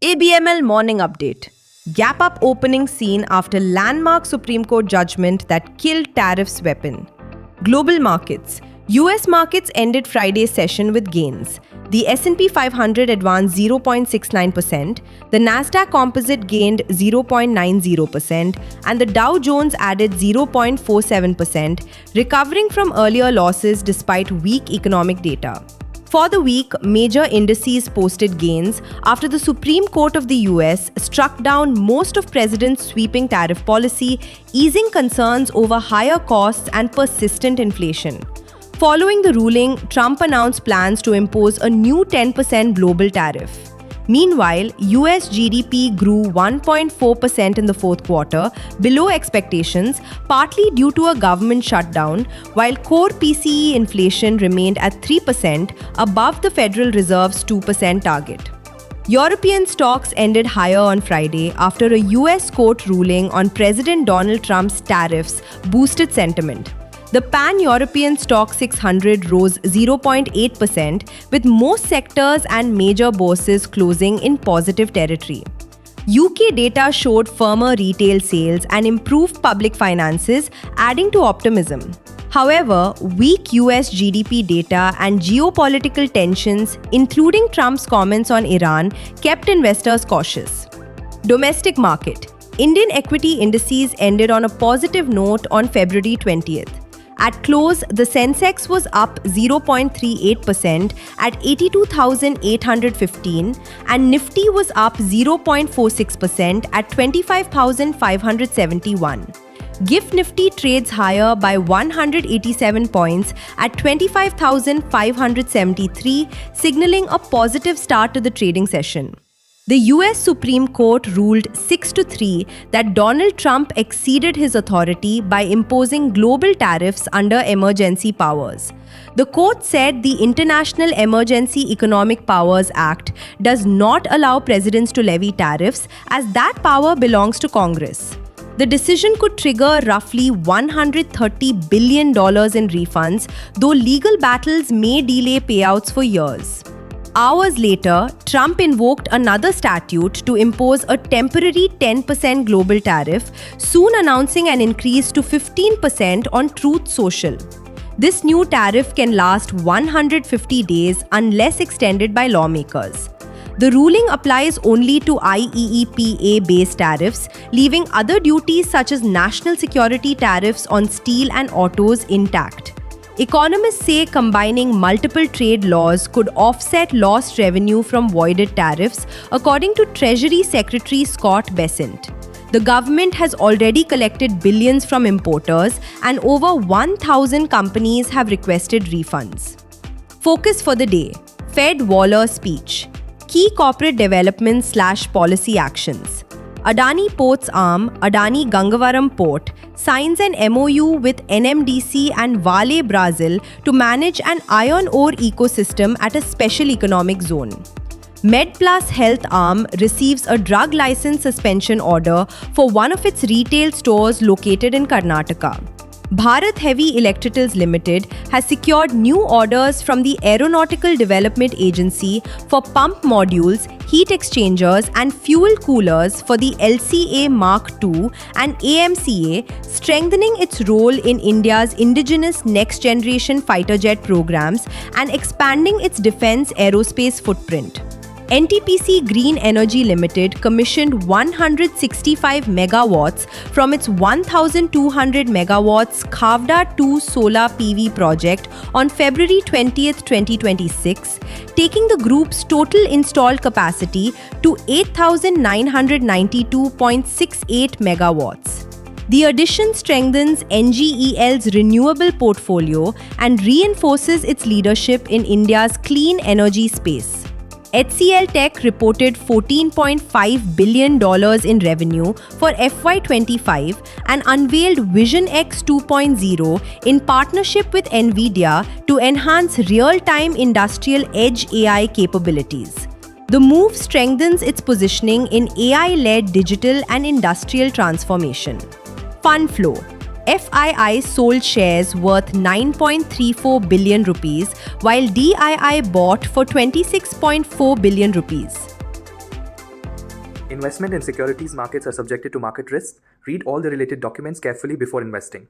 ABML Morning Update. Gap up opening seen after landmark Supreme Court judgment that killed tariffs weapon. Global markets. US markets ended Friday's session with gains. The S&P 500 advanced 0.69%, the Nasdaq Composite gained 0.90%, and the Dow Jones added 0.47%, recovering from earlier losses despite weak economic data. For the week, major indices posted gains after the Supreme Court of the US struck down most of President's sweeping tariff policy, easing concerns over higher costs and persistent inflation. Following the ruling, Trump announced plans to impose a new 10% global tariff. Meanwhile, US GDP grew 1.4% in the fourth quarter, below expectations, partly due to a government shutdown, while core PCE inflation remained at 3%, above the Federal Reserve's 2% target. European stocks ended higher on Friday after a US court ruling on President Donald Trump's tariffs boosted sentiment. The Pan-European Stock 600 rose 0.8%, with most sectors and major bourses closing in positive territory. UK data showed firmer retail sales and improved public finances, adding to optimism. However, weak US GDP data and geopolitical tensions, including Trump's comments on Iran, kept investors cautious. Domestic market. Indian equity indices ended on a positive note on February 20th. At close, the Sensex was up 0.38% at 82,815 and Nifty was up 0.46% at 25,571. GIFT Nifty trades higher by 187 points at 25,573, signaling a positive start to the trading session. The US Supreme Court ruled 6-3 that Donald Trump exceeded his authority by imposing global tariffs under emergency powers. The court said the International Emergency Economic Powers Act does not allow presidents to levy tariffs, as that power belongs to Congress. The decision could trigger roughly $130 billion in refunds, though legal battles may delay payouts for years. Hours later, Trump invoked another statute to impose a temporary 10% global tariff, soon announcing an increase to 15% on Truth Social. This new tariff can last 150 days unless extended by lawmakers. The ruling applies only to IEEPA-based tariffs, leaving other duties such as national security tariffs on steel and autos intact. Economists say combining multiple trade laws could offset lost revenue from voided tariffs, according to Treasury Secretary Scott Bessent. The government has already collected billions from importers, and over 1,000 companies have requested refunds. Focus for the day. Fed Waller speech. Key corporate developments/policy actions. Adani Ports arm, Adani Gangavaram Port, signs an MOU with NMDC and Vale Brazil to manage an iron ore ecosystem at a special economic zone. MedPlus Health arm receives a drug license suspension order for one of its retail stores located in Karnataka. Bharat Heavy Electricals Limited has secured new orders from the Aeronautical Development Agency for pump modules, heat exchangers and fuel coolers for the LCA Mark II and AMCA, strengthening its role in India's indigenous next-generation fighter jet programs and expanding its defense aerospace footprint. NTPC Green Energy Limited commissioned 165 megawatts from its 1,200 megawatts Khavda 2 solar PV project on February 20, 2026, taking the group's total installed capacity to 8,992.68 megawatts. The addition strengthens NGEL's renewable portfolio and reinforces its leadership in India's clean energy space. HCL Tech reported $14.5 billion in revenue for FY25 and unveiled Vision X 2.0 in partnership with NVIDIA to enhance real-time industrial edge AI capabilities. The move strengthens its positioning in AI-led digital and industrial transformation. Fund flow. FII sold shares worth 9.34 billion rupees, while DII bought for 26.4 billion rupees. Investment in securities markets are subjected to market risks. Read all the related documents carefully before investing.